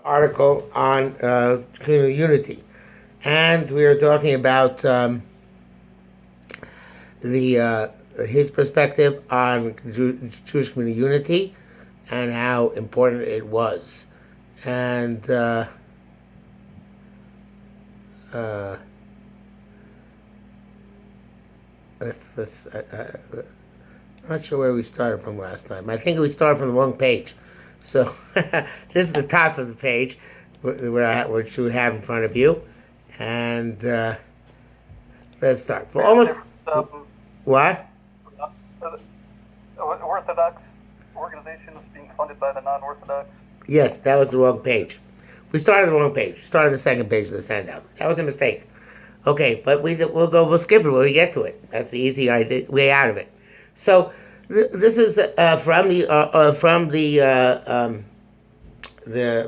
article on Communal Unity, and we are talking about the his perspective on Jewish Communal Unity and how important it was, and uh, I'm not sure where we started from last time. I think we started from the wrong page. So this is the top of the page, which you have in front of you, and let's start. We're almost what? Orthodox organizations being funded by the non-Orthodox. Yes, that was the wrong page. We started the wrong page. We started the second page of this handout. That was a mistake. Okay, but we'll skip it when we get to it. That's the easy way out of it. So this is from the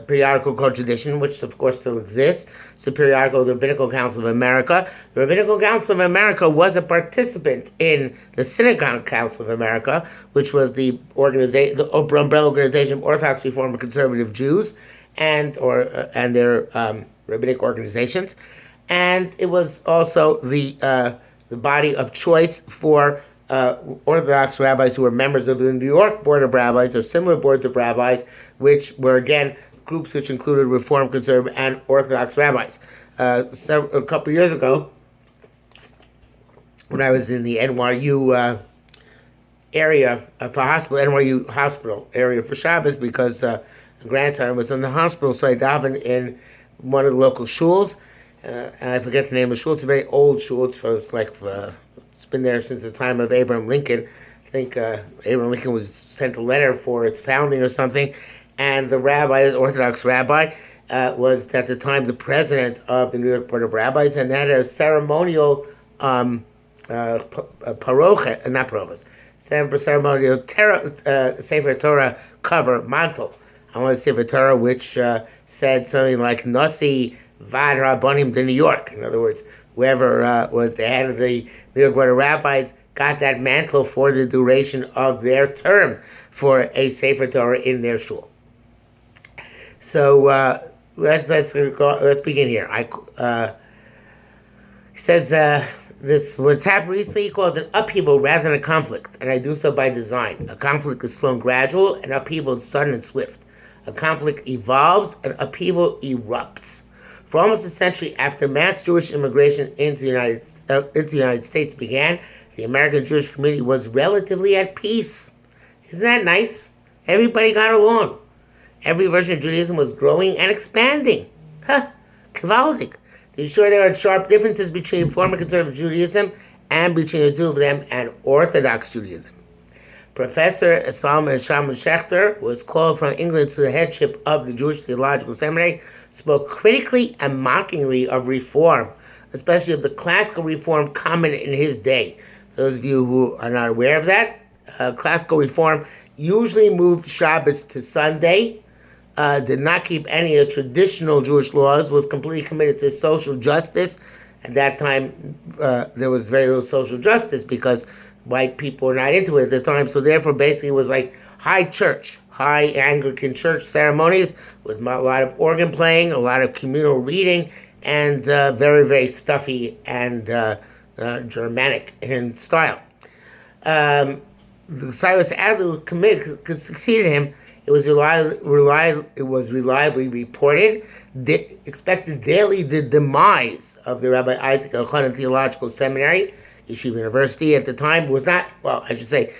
periodical called Tradition, which of course still exists. It's the periodical of the Rabbinical Council of America. The Rabbinical Council of America was a participant in the Synagogue Council of America, which was the umbrella organization of Orthodox, Reform, and Conservative Jews, and their rabbinic organizations, and it was also the body of choice for Orthodox rabbis who were members of the New York Board of Rabbis or similar boards of rabbis, which were again groups which included Reform, Conservative, and Orthodox rabbis. A couple years ago, when I was in the NYU area for hospital, NYU hospital area for Shabbos, because a grandson was in the hospital, so I davened in one of the local shuls. And I forget the name of the shul. It's a very old shul. It's been there since the time of Abraham Lincoln. I think Abraham Lincoln was sent a letter for its founding or something. And the rabbi, the Orthodox rabbi, was at the time the president of the New York Board of Rabbis, and had a ceremonial ceremonial Sefer Torah cover mantle. I want to Sefer Torah, which said something like Nasi Vad Rabbanim de New York. In other words, whoever was the head of the New York Board of Rabbis got that mantle for the duration of their term for a Sefer Torah in their shul. So let's begin here. He says this what's happened recently he calls an upheaval rather than a conflict, and I do so by design. A conflict is slow and gradual, and upheaval is sudden and swift. A conflict evolves, and upheaval erupts. For almost a century after mass Jewish immigration into the United States began, the American Jewish community was relatively at peace. Isn't that nice? Everybody got along. Every version of Judaism was growing and expanding. Gewaldig. To be sure, there are sharp differences between former conservative Judaism and between the two of them and Orthodox Judaism. Professor Solomon Shaman Schechter was called from England to the headship of the Jewish Theological Seminary, spoke critically and mockingly of reform, especially of the classical reform common in his day. Those of you who are not aware of that, classical reform usually moved Shabbos to Sunday, did not keep any of traditional Jewish laws, was completely committed to social justice. At that time, there was very little social justice because white people were not into it at the time, so therefore basically it was like high church, high Anglican church ceremonies with a lot of organ playing, a lot of communal reading, and very, very stuffy and Germanic in style. Cyrus Adler, who succeeded him, it was reliably reported, expected daily the demise of the Rabbi Isaac Elchanan Theological Seminary. Yeshiva University at the time was not, well, I should say,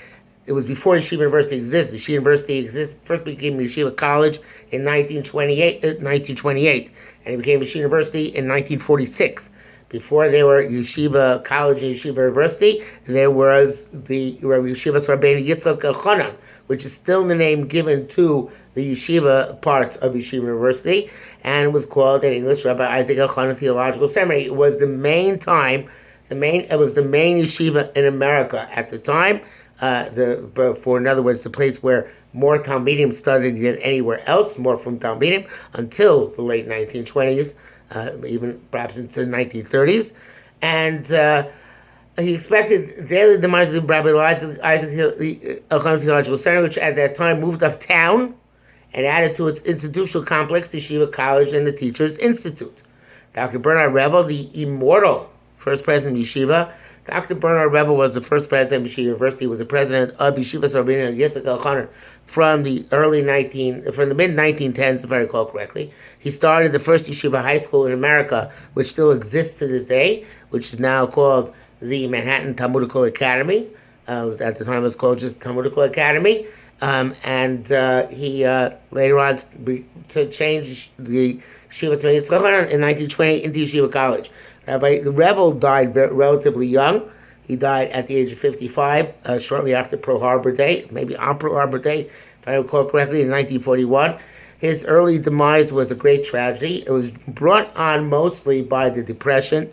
it was before Yeshiva University existed. Yeshiva University first became Yeshiva College in 1928, and it became Yeshiva University in 1946. Before they were Yeshiva College and Yeshiva University, there was the Yeshiva Rabbeinu Yitzchak Elchanan, which is still the name given to the Yeshiva parts of Yeshiva University, and was called in English Rabbi Isaac Elchanan Theological Seminary. It was the main yeshiva in America at the time. In other words, the place where more Talmidim studied than anywhere else, more from Talmidim, until the late 1920s, even perhaps into the 1930s. And he expected daily demise of Rabbi Isaac Elchanan Theological Center, which at that time moved uptown and added to its institutional complex the Yeshiva College and the Teachers Institute. Dr. Bernard Revel, the immortal first president of Yeshiva. Dr. Bernard Revel was the first president of Yeshiva University. He was the president of Yeshiva Rabbeinu Yitzchak Elchanan from the mid 1910s, if I recall correctly. He started the first Yeshiva high school in America, which still exists to this day, which is now called the Manhattan Talmudical Academy. At the time, it was called just Talmudical Academy. And he later on to change the Yeshiva Rabbeinu Yitzchak Elchanan in 1920 into Yeshiva College. Rabbi Revel died relatively young. He died at the age of 55, shortly after Pearl Harbor Day, maybe on Pearl Harbor Day, if I recall correctly, in 1941. His early demise was a great tragedy. It was brought on mostly by the Depression.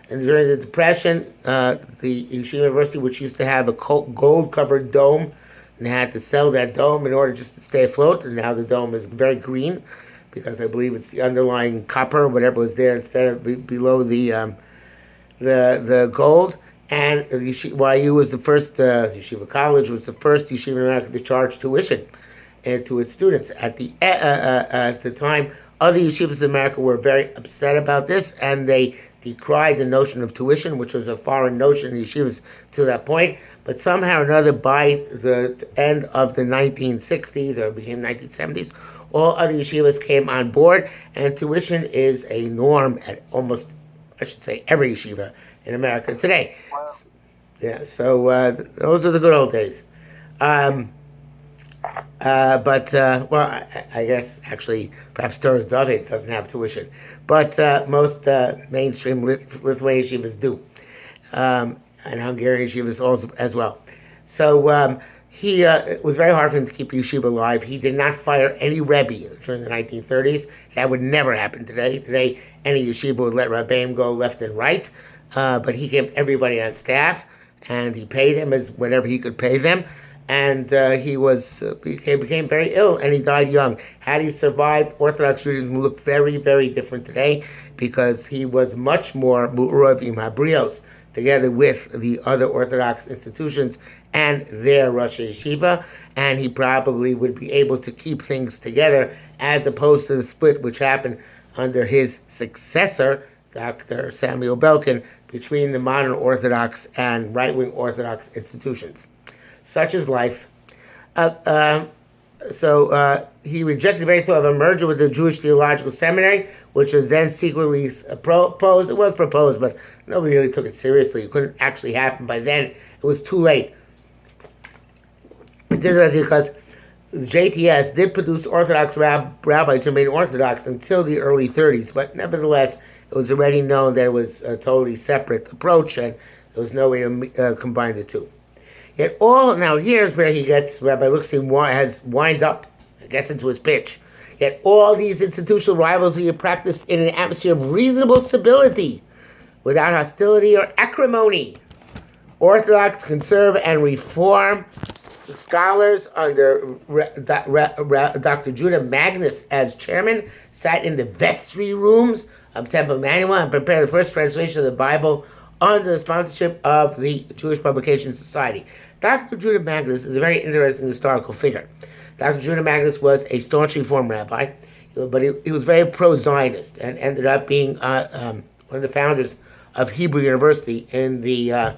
And during the Depression, the Yeshiva University, which used to have a gold-covered dome, and they had to sell that dome in order just to stay afloat. And now the dome is very green, because I believe it's the underlying copper, whatever was there, instead of below the gold. And YU was the first, Yeshiva College was the first Yeshiva in America to charge tuition to its students. At the time, other yeshivas in America were very upset about this, and they decried the notion of tuition, which was a foreign notion in yeshivas to that point. But somehow or another, by the end of the 1960s, or it became 1970s, all other yeshivas came on board, and tuition is a norm at almost, I should say, every yeshiva in America today. Wow. So those are the good old days. Well, I guess actually, perhaps Torah's David doesn't have tuition, but most mainstream Lithuanian yeshivas do, and Hungarian yeshivas also as well. So it was very hard for him to keep the yeshiva alive. He did not fire any rebbe during the 1930s. That would never happen today. Today, any yeshiva would let rabbeim go left and right, but he kept everybody on staff, and he paid them as whatever he could pay them. And he became very ill, and he died young. Had he survived, Orthodox Judaism would look very, very different today, because he was much more mu'urav im habrios, together with the other Orthodox institutions and their Rosh Yeshiva, and he probably would be able to keep things together, as opposed to the split which happened under his successor, Dr. Samuel Belkin, between the modern Orthodox and right-wing Orthodox institutions. Such is life. So he rejected the very thought of a merger with the Jewish Theological Seminary, which was then secretly proposed. It was proposed, but nobody really took it seriously. It couldn't actually happen by then. It was too late. It's interesting because JTS did produce Orthodox rabbis who remained Orthodox until the early 30s, but nevertheless, it was already known there was a totally separate approach, and there was no way to combine the two. Yet now here's where Rabbi Luxstein winds up, gets into his pitch. Yet all these institutional rivalries are practiced in an atmosphere of reasonable civility, without hostility or acrimony. Orthodox, conservative, and reform scholars under Dr. Judah Magnus as chairman sat in the vestry rooms of Temple Emmanuel and prepared the first translation of the Bible under the sponsorship of the Jewish Publication Society. Dr. Judah Magnus is a very interesting historical figure. Dr. Judah Magnus was a staunch Reform rabbi, but he was very pro-Zionist and ended up being one of the founders of Hebrew University in the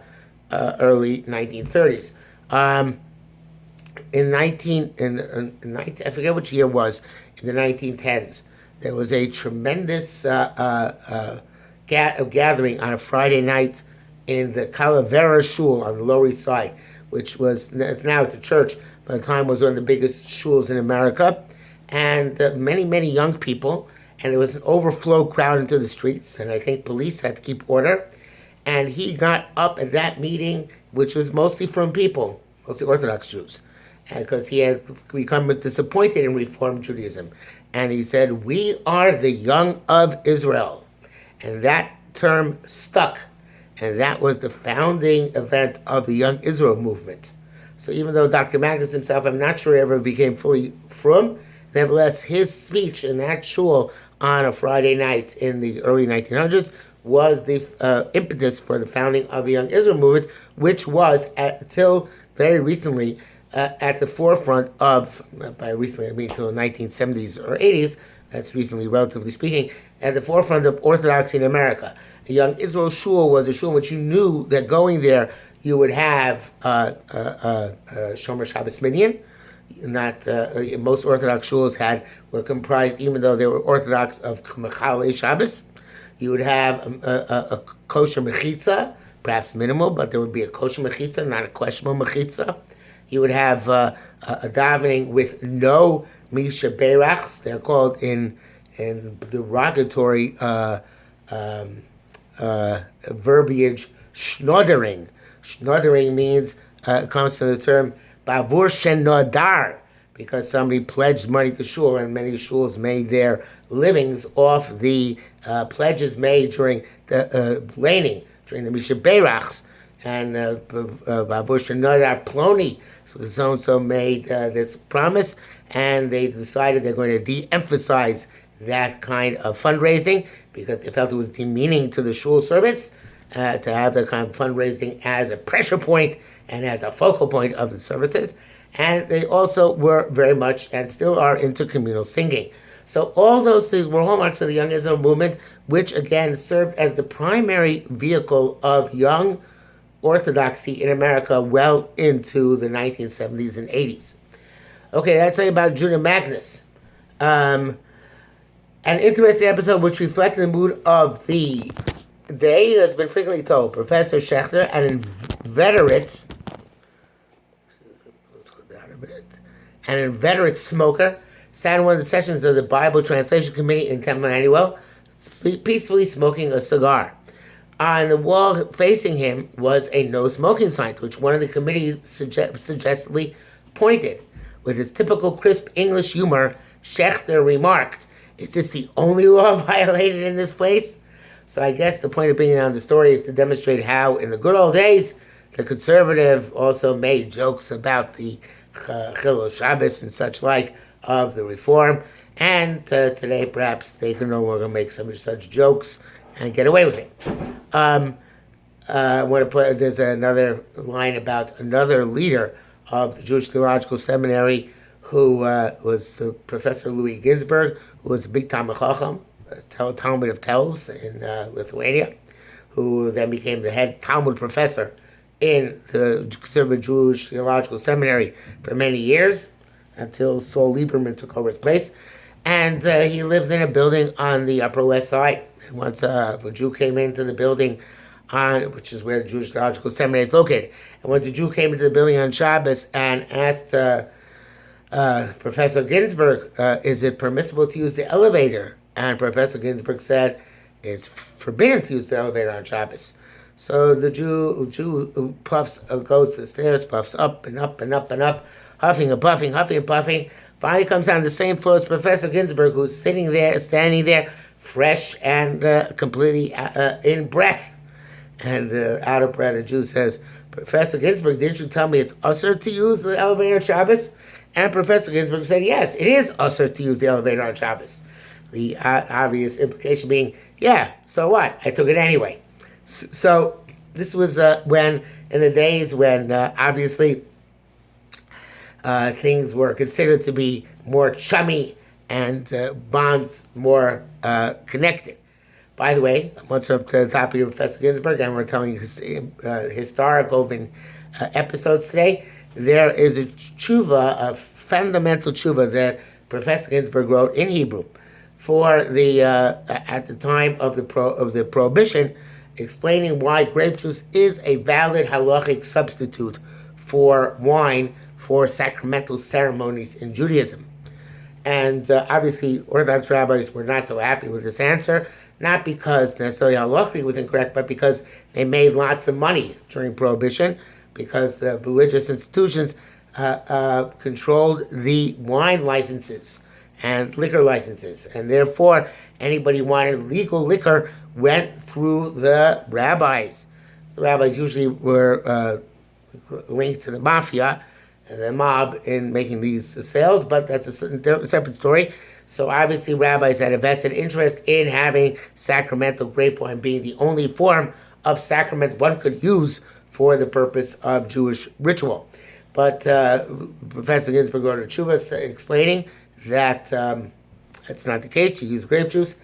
early 1930s. I forget which year it was, in the 1910s, there was a tremendous gathering on a Friday night in the Calavera Shul on the Lower East Side, which was, now it's a church, but at the time was one of the biggest shuls in America, and many, many young people, and there was an overflow crowd into the streets, and I think police had to keep order, and he got up at that meeting, which was mostly from people, mostly Orthodox Jews, because he had become disappointed in Reform Judaism, and he said, "We are the young of Israel," and that term stuck. And that was the founding event of the Young Israel movement. So even though Dr. Magnus himself, I'm not sure he ever became fully frum, nevertheless, his speech in that shul on a Friday night in the early 1900s was the impetus for the founding of the Young Israel movement, which was, until very recently, at the forefront of, by recently I mean till the 1970s or 80s, that's recently relatively speaking, at the forefront of orthodoxy in America. A young Israel shul was a shul in which you knew that going there you would have Shomer Shabbos Minyan. Not most Orthodox shuls were comprised, even though they were Orthodox, of Mechalei Shabbos. You would have a kosher mechitza, perhaps minimal, but there would be a kosher mechitza, not a questionable mechitza. You would have a davening with no misha berachs. They're called in derogatory verbiage schnoddering. Schnoddering means comes from the term bavur shenodar, because somebody pledged money to shul, and many shuls made their livings off the pledges made during the laning, during the misha berachs, and bavur shenodar ploni. So so-and-so made this promise, and they decided they're going to de-emphasize that kind of fundraising because they felt it was demeaning to the shul service to have that kind of fundraising as a pressure point and as a focal point of the services. And they also were very much, and still are, into communal singing. So all those things were hallmarks of the Young Israel movement, which again served as the primary vehicle of young orthodoxy in America well into the 1970s and 80s. Okay, that's about Judah Magnus. An interesting episode which reflected the mood of the day has been frequently told. Professor Schechter, an inveterate smoker, sat in one of the sessions of the Bible Translation Committee in Temple Emmanuel, peacefully smoking a cigar. On the wall facing him was a no smoking sign, to which one of the committee suggestively pointed. With his typical crisp English humor, Schechter remarked, "Is this the only law violated in this place?" So I guess the point of bringing down the story is to demonstrate how, in the good old days, the conservative also made jokes about the Chilul Shabbos and such like of the reform, and today perhaps they can no longer make some such jokes and get away with it. I want to put, there's another line about another leader of the Jewish Theological Seminary who was Professor Louis Ginsburg, who was a big Talmud Chacham, Talmud of Telz in Lithuania, who then became the head Talmud professor in the Conservative Jewish Theological Seminary for many years, until Saul Lieberman took over his place. And he lived in a building on the Upper West Side. And once a Jew came into the building, which is where the Jewish Theological Seminary is located, and once a Jew came into the building on Shabbos and asked Professor Ginsburg, is it permissible to use the elevator? And Professor Ginsburg said, it's forbidden to use the elevator on Shabbos. So the Jew puffs, goes to the stairs, puffs up and up and up and up, huffing and puffing, finally comes down the same floor as Professor Ginsburg, who's standing there, fresh and completely in breath. And out of breath, the Jew says, "Professor Ginsburg, didn't you tell me it's usher to use the elevator on Shabbos?" And Professor Ginsburg said, "Yes, it is usher to use the elevator on Shabbos." The obvious implication being, yeah, so what? I took it anyway. So this was when, in the days when obviously things were considered to be more chummy and bonds more connected. By the way, once we're up to the topic of Professor Ginsburg, and we're telling historical episodes today, there is a tshuva, a fundamental tshuva that Professor Ginsburg wrote in Hebrew for the at the time of the prohibition, explaining why grape juice is a valid halachic substitute for wine for sacramental ceremonies in Judaism. And obviously, Orthodox rabbis were not so happy with this answer, not because necessarily halachically was incorrect, but because they made lots of money during Prohibition, because the religious institutions controlled the wine licenses and liquor licenses, and therefore anybody who wanted legal liquor went through the rabbis. The rabbis usually were linked to the mafia and the mob in making these sales, but that's a separate story. So obviously rabbis had a vested interest in having sacramental grape wine being the only form of sacrament one could use for the purpose of Jewish ritual. But Professor Ginsburg wrote a tshuva explaining that that's not the case. You use grape juice.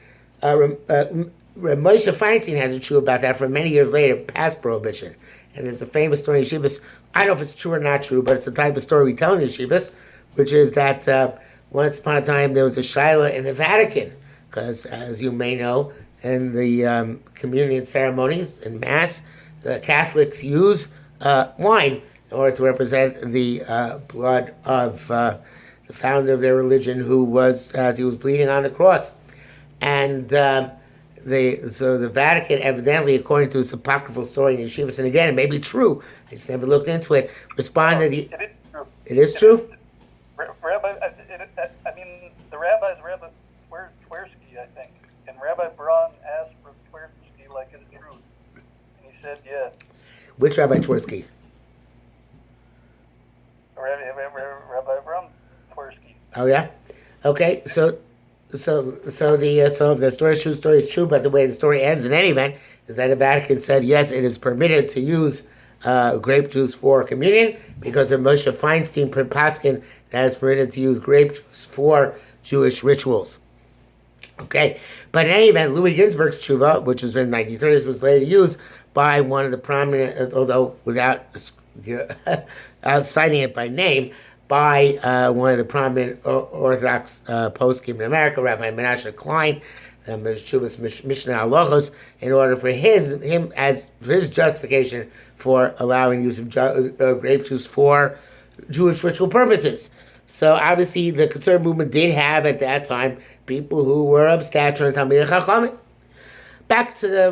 Moshe Feinstein has a tshuva about that from many years later, past prohibition. And there's a famous story in yeshivas. I don't know if it's true or not true, but it's the type of story we tell in yeshivas, which is that once upon a time there was a shaila in the Vatican, because as you may know, in the communion ceremonies in Mass, the Catholics use wine in order to represent the blood of the founder of their religion, who was, as he was bleeding on the cross. And so the Vatican, evidently, according to this apocryphal story in Yeshivas, and again, it may be true, I just never looked into it, responded... It is true. It is true? Rabbi, I mean, the rabbi's Rabbi Tversky, I think, and Rabbi Braun asked for Tversky, like, is it true? And he said, yeah. Which Rabbi Tversky? Rabbi Braun Tversky. Oh, yeah? Okay, so the story is true, but the way the story ends in any event is that the Vatican said, yes, it is permitted to use grape juice for communion, because of Moshe Feinstein Paskin that is permitted to use grape juice for Jewish rituals. Okay, but in any event, Louis Ginsburg's tshuva, which was written in the 1930s, was later used by one of the prominent, although without citing it by name, by one of the prominent Orthodox poskim in America, Rabbi Menashe Klein, Chuvas Mishnah Halachos, in order for his justification for allowing use of grape juice for Jewish ritual purposes. So obviously the conservative movement did have at that time people who were of stature and Talmidei Chachamim. Back to the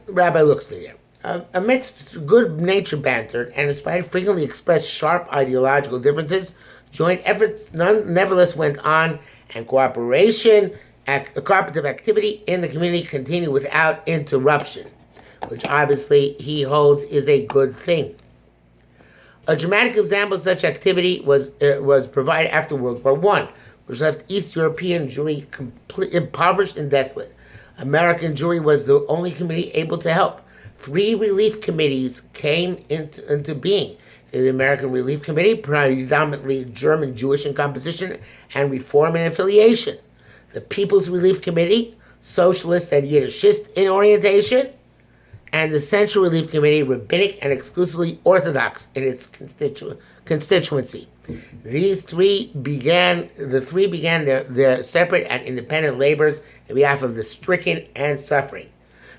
Rabbi Luxner here. Amidst good-natured banter and despite frequently expressed sharp ideological differences, joint efforts nevertheless went on, and cooperative activity in the community continued without interruption, which obviously he holds is a good thing. A dramatic example of such activity was provided after World War I, which left East European Jewry impoverished and desolate. American Jewry was the only community able to help. 3 relief committees came into being. The American Relief Committee, predominantly German Jewish in composition and Reform and affiliation. The People's Relief Committee, Socialist and Yiddishist in orientation. And the Central Relief Committee, Rabbinic and exclusively Orthodox in its constituency. The three began their separate and independent labors on behalf of the stricken and suffering.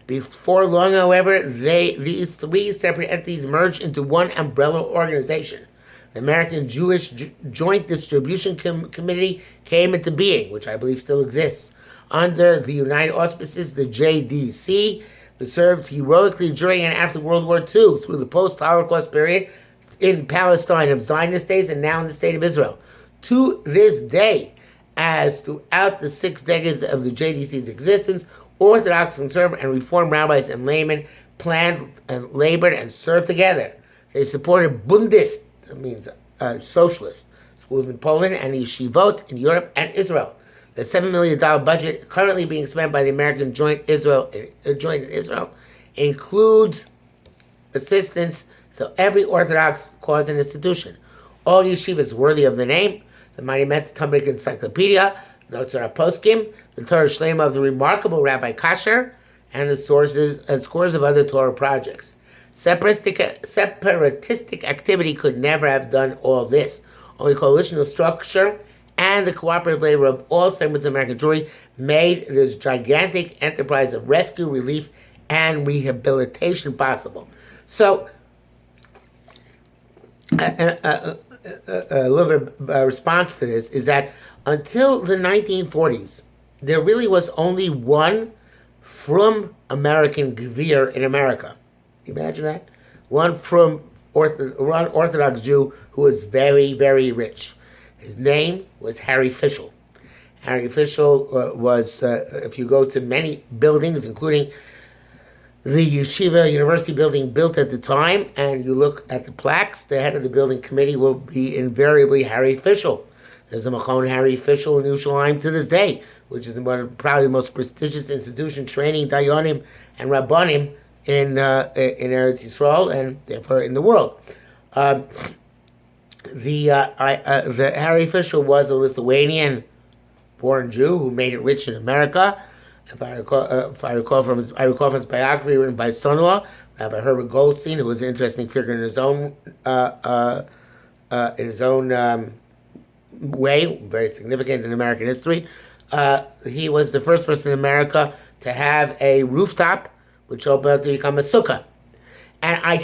Before long, however, these 3 separate entities merged into one umbrella organization. The American Jewish Joint Distribution Committee came into being, which I believe still exists. Under the United Auspices, the JDC served heroically during and after World War II through the post-Holocaust period in Palestine of Zionist days and now in the State of Israel. To this day, as throughout the 6 decades of the JDC's existence, Orthodox, conservative, and Reform rabbis and laymen planned and labored and served together. They supported Bundist, that means socialist, schools in Poland and yeshivot in Europe and Israel. The $7 million budget currently being spent by the American Joint in Israel includes assistance to every Orthodox cause and institution. All yeshivas worthy of the name, the Monumental Talmudic Encyclopedia, the Otzar Poskim, the Torah Shlema of the remarkable Rabbi Kasher, and the sources and scores of other Torah projects. Separatistic activity could never have done all this. Only coalitional structure and the cooperative labor of all segments of American Jewry made this gigantic enterprise of rescue, relief, and rehabilitation possible. So, a little bit of response to this is that until the 1940s, there really was only one from American Gvir in America. Can you imagine that? One from Orthodox Jew who was very, very rich. His name was Harry Fischel. Harry Fischel was, if you go to many buildings, including the Yeshiva University building built at the time, and you look at the plaques, the head of the building committee will be invariably Harry Fischel. There's a Machon Harry Fischel in Yerushalayim to this day, which is probably the most prestigious institution training Dayanim and Rabbanim in Eretz Yisrael and therefore in the world. The Harry Fisher was a Lithuanian-born Jew who made it rich in America. If I recall from his biography written by his son-in-law, Rabbi Herbert Goldstein, who was an interesting figure in his own way, very significant in American history. He was the first person in America to have a rooftop, which opened up to become a sukkah. And I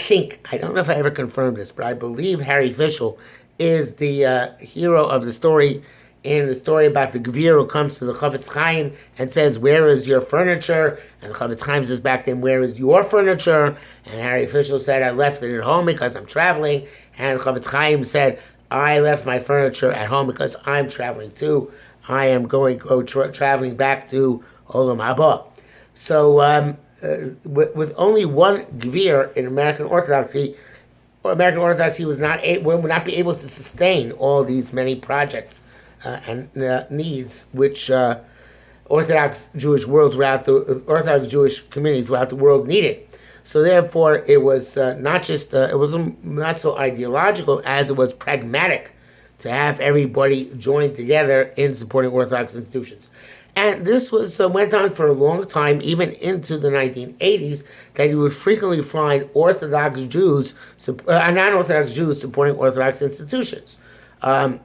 don't know if I ever confirmed this, but I believe Harry Fischel is the hero of the story, in the story about the Gvir who comes to the Chavetz Chaim and says, "Where is your furniture?" And the Chavetz Chaim says back to him, "Where is your furniture?" And Harry Fischel said, "I left it at home because I'm traveling." And the Chavetz Chaim said, "I left my furniture at home because I'm traveling too. I am traveling back to Olam Haba." So with only one Gvir in American Orthodoxy would not be able to sustain all these many projects and needs which Orthodox Jewish community throughout the world needed. So therefore, it was it was not so ideological as it was pragmatic to have everybody join together in supporting Orthodox institutions. And this went on for a long time, even into the 1980s, that you would frequently find non-Orthodox Jews supporting Orthodox institutions. Most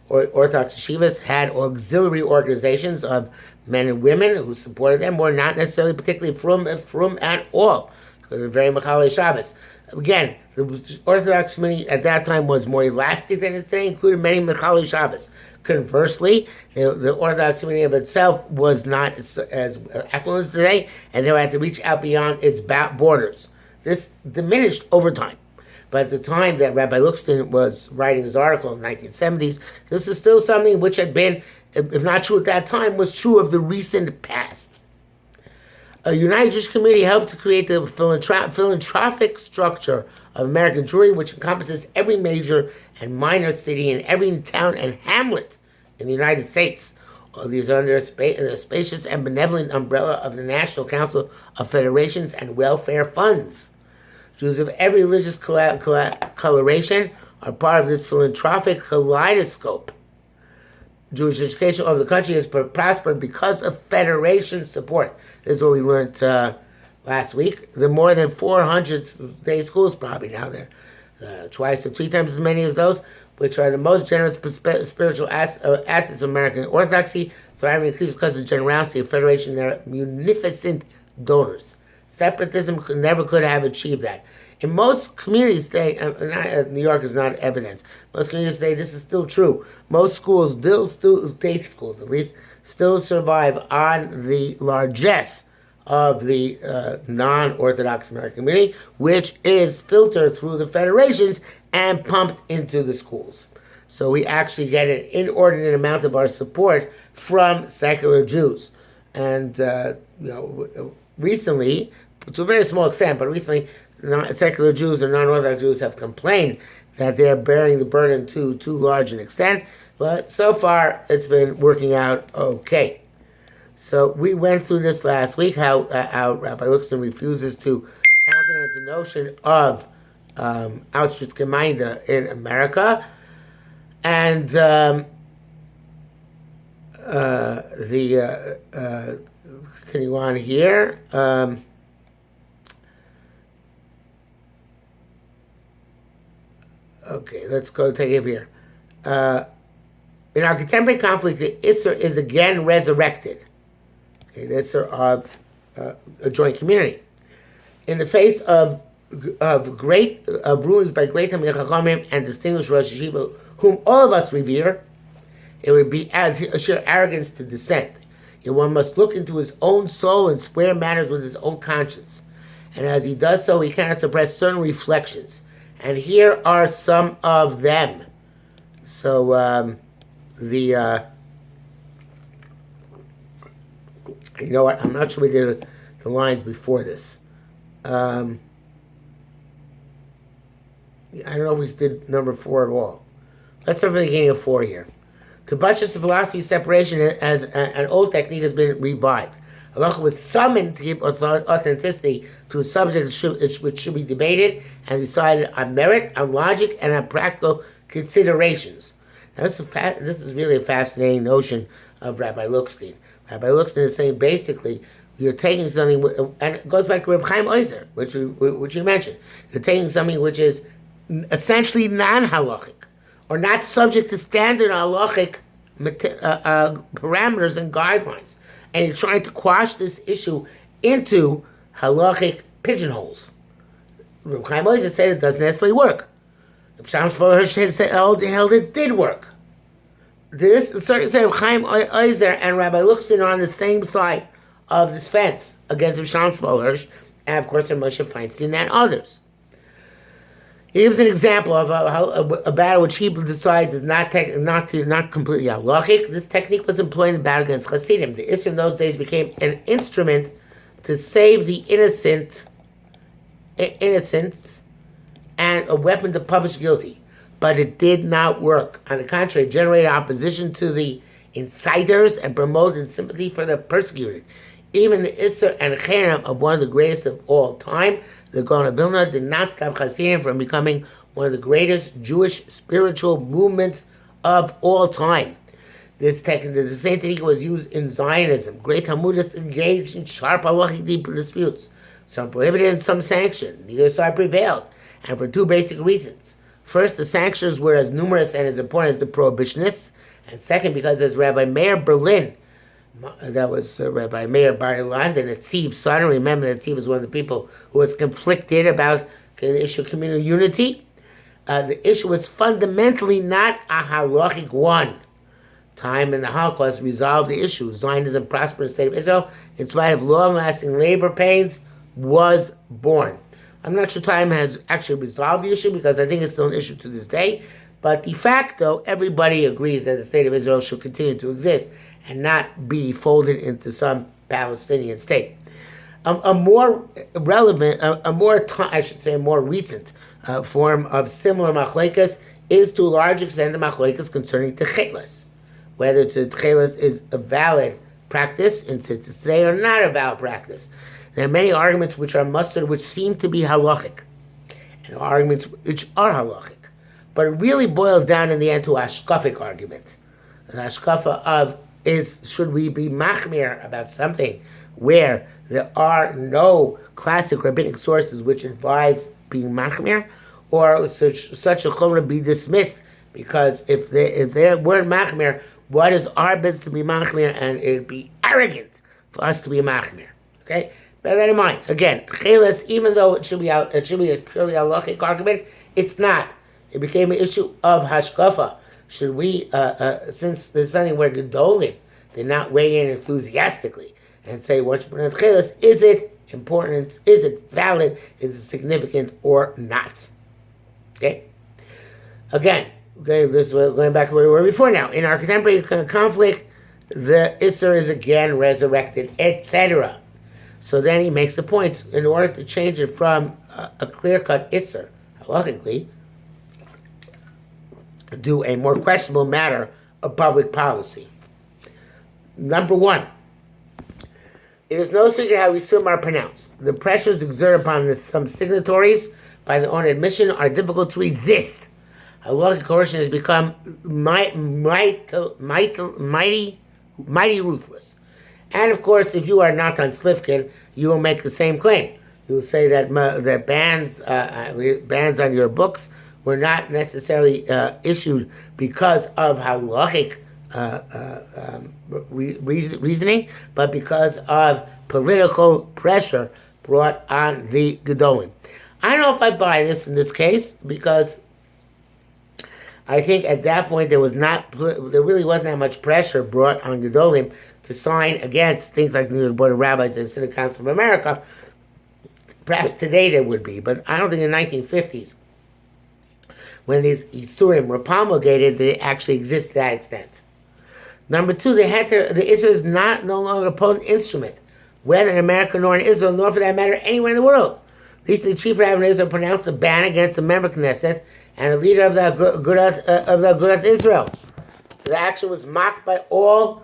Orthodox yeshivas had auxiliary organizations of men and women who supported them, or not necessarily particularly from at all, because they're very Mechalei Shabbos. Again, the Orthodox community at that time was more elastic than it is today, including many Mechalei Shabbos. Conversely, the Orthodox community of itself was not as affluent as today, and they had to reach out beyond its borders. This diminished over time. But at the time that Rabbi Luxton was writing his article in the 1970s, this is still something which had been, if not true at that time, was true of the recent past. A united Jewish community helped to create the philanthropic structure of American Jewry, which encompasses every major and minor city and every town and hamlet in the United States. All these are under the spacious and benevolent umbrella of the National Council of Federations and Welfare Funds. Jews of every religious coloration are part of this philanthropic kaleidoscope. Jewish education all over the country has prospered because of Federation support. This is what we learned last week. There are more than 400 day schools probably now there. Twice or three times as many as those, which are the most generous spiritual assets of American Orthodoxy, thriving increases because of the generosity of Federation and their munificent donors. Separatism never could have achieved that. In most communities today, New York is not evidence. Most communities today, this is still true. Most schools, state schools at least, still survive on the largesse of the non-Orthodox American community, which is filtered through the federations and pumped into the schools. So we actually get an inordinate amount of our support from secular Jews. And, recently, to a very small extent, but recently, secular Jews or non-Orthodox Jews have complained that they're bearing the burden to too large an extent. But so far, it's been working out okay. So we went through this last week, how Rabbi Luxton refuses to countenance the notion of Auschwitz-Gemeinde in America. And continue on here. Okay, let's go take it here. In our contemporary conflict, the Isser is again resurrected. Okay, the Isser of a joint community. In the face of rulings by great Talmidei Chachamim and distinguished Rosh Yeshiva, whom all of us revere, it would be sheer arrogance to dissent. Yet one must look into his own soul and square matters with his own conscience. And as he does so, he cannot suppress certain reflections. And here are some of them. So, you know what? I'm not sure we did the lines before this. I don't know if we did number 4 at all. Let's start from the beginning of 4 here. To buttress the philosophy of separation as an old technique has been revived. Halacha was summoned to give authenticity to a subject which should be debated and decided on merit, on logic, and on practical considerations. Now, this is really a fascinating notion of Rabbi Lookstein. Rabbi Lookstein is saying basically, you're taking something, and it goes back to Reb Chaim Oizer, which you mentioned. You're taking something which is essentially non-halachic, or not subject to standard halachic parameters and guidelines, and you're trying to quash this issue into halachic pigeonholes. Reb Chaim Oizer said it doesn't necessarily work. Reb Shlomo Hirsch held it did work. This certain say Reb Chaim Oizer and Rabbi Lookstein are on the same side of this fence against Reb Shlomo Hirsch, and of course Moshe Feinstein and others. He gives an example of a battle which he decides is not completely halachic. This technique was employed in the battle against Hasidim. The Isser in those days became an instrument to save the innocent and a weapon to punish guilty. But it did not work. On the contrary, it generated opposition to the inciters and promoted sympathy for the persecuted. Even the Isser and Cherem of one of the greatest of all time, the Gaon of Vilna, did not stop Hasidim from becoming one of the greatest Jewish spiritual movements of all time. The same technique was used in Zionism. Great Talmudists engaged in sharp halachic disputes. Some prohibited and some sanctioned. Neither side prevailed, and for two basic reasons. First, the sanctions were as numerous and as important as the prohibitionists, and second, because as Rabbi Meir Berlin, that was Rabbi Meir Bar Ilan, the Netziv's son. Remember, Netziv was one of the people who was conflicted about the issue of communal unity. The issue was fundamentally not a halachic one. Time in the Holocaust resolved the issue. Zionism prospered in the state of Israel, in spite of long-lasting labor pains, was born. I'm not sure time has actually resolved the issue because I think it's still an issue to this day. But de facto, everybody agrees that the state of Israel should continue to exist and not be folded into some Palestinian state. A more relevant, a more recent form of similar machlekes is to a large extent the machlekes concerning techelas, whether techelas is a valid practice in tzitzis today or not a valid practice. There are many arguments which are mustered which seem to be halachic, and arguments which are halachic. But it really boils down in the end to a hashkafic argument. An hashkafa of should we be machmir about something where there are no classic rabbinic sources which advise being machmir, or such a chumrah be dismissed because if they weren't machmir, what is our business to be machmir, and it'd be arrogant for us to be machmir. Okay, bear that in mind. Again, chelas, even though it should be a purely halachic argument, it's not. It became an issue of hashkafa. Should we, since there's something where Gedolim did not weigh in enthusiastically and say, what's chelas? Is it important? Is it valid? Is it significant or not? Okay. Again, going back to where we were before now. In our contemporary conflict, the Isser is again resurrected, etc. So then he makes the points in order to change it from a clear-cut Isser, halachically, do a more questionable matter of public policy. Number one, it is no secret how Isurim are pronounced. The pressures exerted upon some signatories by their own admission are difficult to resist. Halachic coercion has become mighty ruthless. And of course, if you are not on Slifkin, you will make the same claim. You will say that bans on your books were not necessarily issued because of halachic reasoning, but because of political pressure brought on the Gedolim. I don't know if I buy this in this case, because I think at that point there really wasn't that much pressure brought on Gedolim to sign against things like the New York Board of Rabbis and the Synod Council of America. Perhaps today there would be, but I don't think in the 1950s, when these Isurim were promulgated, they actually exist to that extent. Number two, the Isser is no longer a potent instrument, whether in America nor in Israel, nor for that matter anywhere in the world. Recently, Chief Rabbi of Israel pronounced a ban against a member Knesset and a leader of the Agudath Israel. The action was mocked by all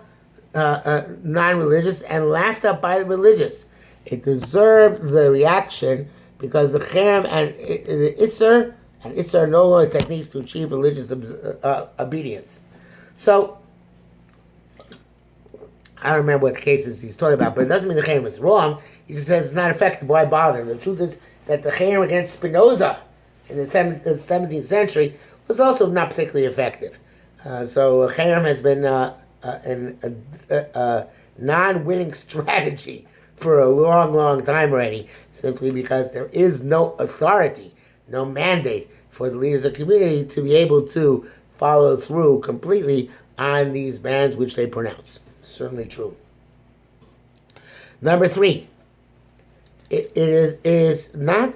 non-religious and laughed at by the religious. It deserved the reaction because the cherem and the isser are no longer techniques to achieve religious obedience. So, I don't remember what cases he's talking about, but it doesn't mean the cherem is wrong. He just says it's not effective. Why bother? The truth is that the cherem against Spinoza in the 17th century was also not particularly effective. So cherem has been a non-winning strategy for a long, long time already, simply because there is no authority, no mandate for the leaders of the community to be able to follow through completely on these bans which they pronounce. Certainly true. Number 3. Is it not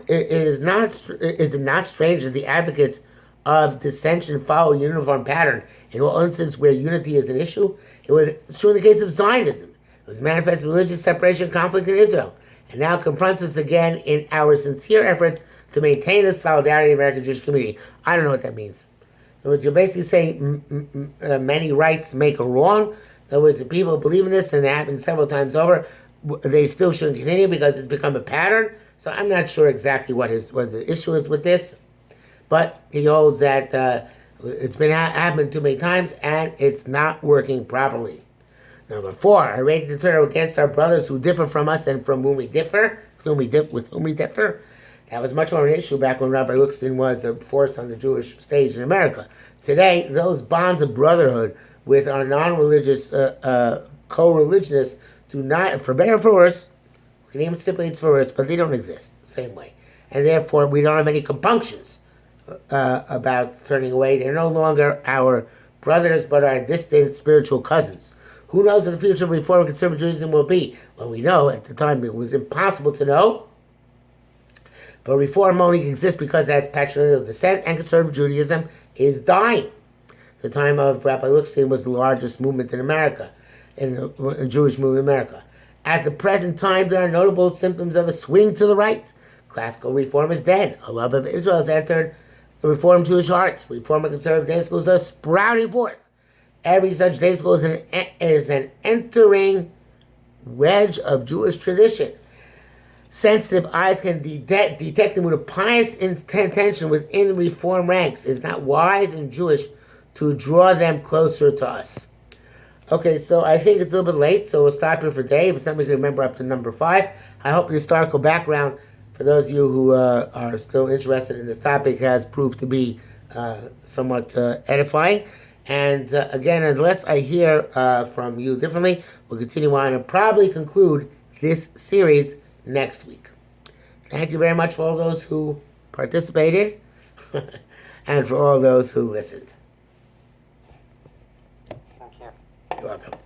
strange that the advocates of dissension follow a uniform pattern in all instances where unity is an issue? It was true in the case of Zionism. It was manifest religious separation and conflict in Israel, and now confronts us again in our sincere efforts to maintain the solidarity of the American Jewish community. I don't know what that means. In other words, you're basically saying many rights make a wrong. In other words, the people who believe in this, and it happens several times over, they still shouldn't continue because it's become a pattern. So I'm not sure exactly what the issue is with this, but he holds that it's been happened too many times and it's not working properly. Number 4, are ready to turn against our brothers who differ from us and from whom we differ, with whom we differ. That was much more an issue back when Rabbi Luxton was a force on the Jewish stage in America. Today, those bonds of brotherhood with our non-religious co-religionists do not, for better or for worse, we can even stipulate it's for worse, but they don't exist the same way. And therefore, we don't have any compunctions about turning away. They're no longer our brothers, but our distant spiritual cousins. Who knows what the future of Reform and Conservative Judaism will be? Well, we know at the time it was impossible to know. But Reform only exists because that's patrilineal dissent, and Conservative Judaism is dying. The time of Rabbi Luxton was the largest movement in America, in the Jewish movement in America. At the present time, there are notable symptoms of a swing to the right. Classical Reform is dead. A love of Israel has entered the Reformed Jewish hearts. Reform and Conservative day schools are sprouting forth. Every such day school is an entering wedge of Jewish tradition. Sensitive eyes can detect them with a pious intention within Reform ranks. It's not wise and Jewish to draw them closer to us. Okay, so I think it's a little bit late, so we'll stop here for today. If somebody can remember up to number 5, I hope the historical background for those of you who are still interested in this topic has proved to be somewhat edifying. And again, unless I hear from you differently, we'll continue on and probably conclude this series next week. Thank you very much for all those who participated and for all those who listened. Thank you. You're welcome.